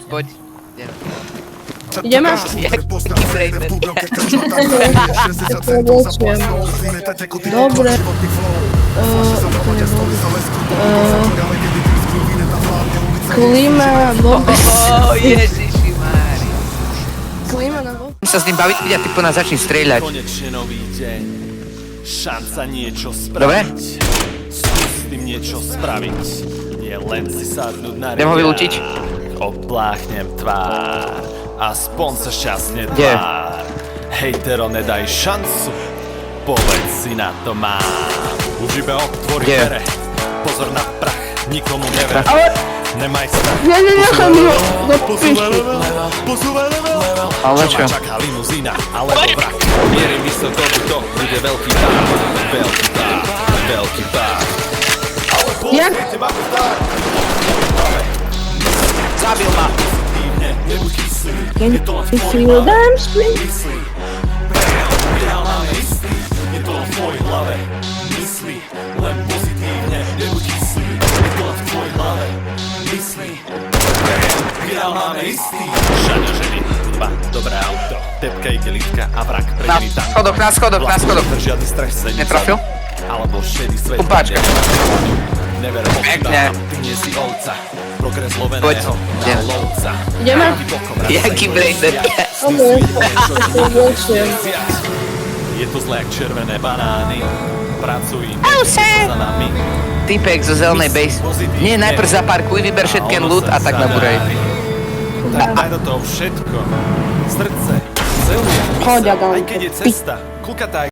poď. Ideme? Jaký brainer. Dobre. Klima, dobre. Ježišimári. Klima na vodu. Musím sa s ním baviť, keď ty po nás začni strieľať. Konečne nový deň. Šanca niečo spraviť. Dobre? Skús s tým niečo spraviť. Nie len si sadnúť na Idem ho vylúčiť. Opláchnem tvár. Aspoň sa šťastne Kde? tvár. Hejtero, nedaj šancu. Povedz si na to má. Už iba otvori Kde? dvere. Pozor na prach. Nikomu never. Ale Nemaj strach. nenechám ho do pišti. Posúvaj level. Ale Čo čo? ma čaká limuzína, alebo vrak. Mierim vysoko, to bude veľký pár. Veľký pár, veľký pár. Ale Jak? pozri, teba vzdár. Zabil ma. Pozitívne, nebuď kyslý. Can Je to len v you tvojich feel hlave. them swing? Myslí. Reál máme istý. Je to len v tvojej hlave. Myslí. Len pozitívne, nebuď kyslý. Je to len v tvojej hlave. Myslí. Reál máme istý. Šaňo ženy. Hudba, dobré auto. Tepka igelitka a vrak Na prežili tank. schodoch, na schodoch, na schodoch. Žiadny strach sa Netrafil? Alebo šedý svet. Upáčka. Never Pekne. ty nie si ovca. Progres Poď. loveného Idem. na lovca. Ideme? Jaký brainer. Dobre, to vlečiem. Je to zlé jak červené banány. Pracuj Ause. za nami. Typek zo zelenej base. Nie, najprv zaparkuj, vyber všetkien loot a tak nabúraj. Tak daj do toho všetko. Srdce, celuje Choď, mysel, Adam. aj keď je cesta. Kľukatá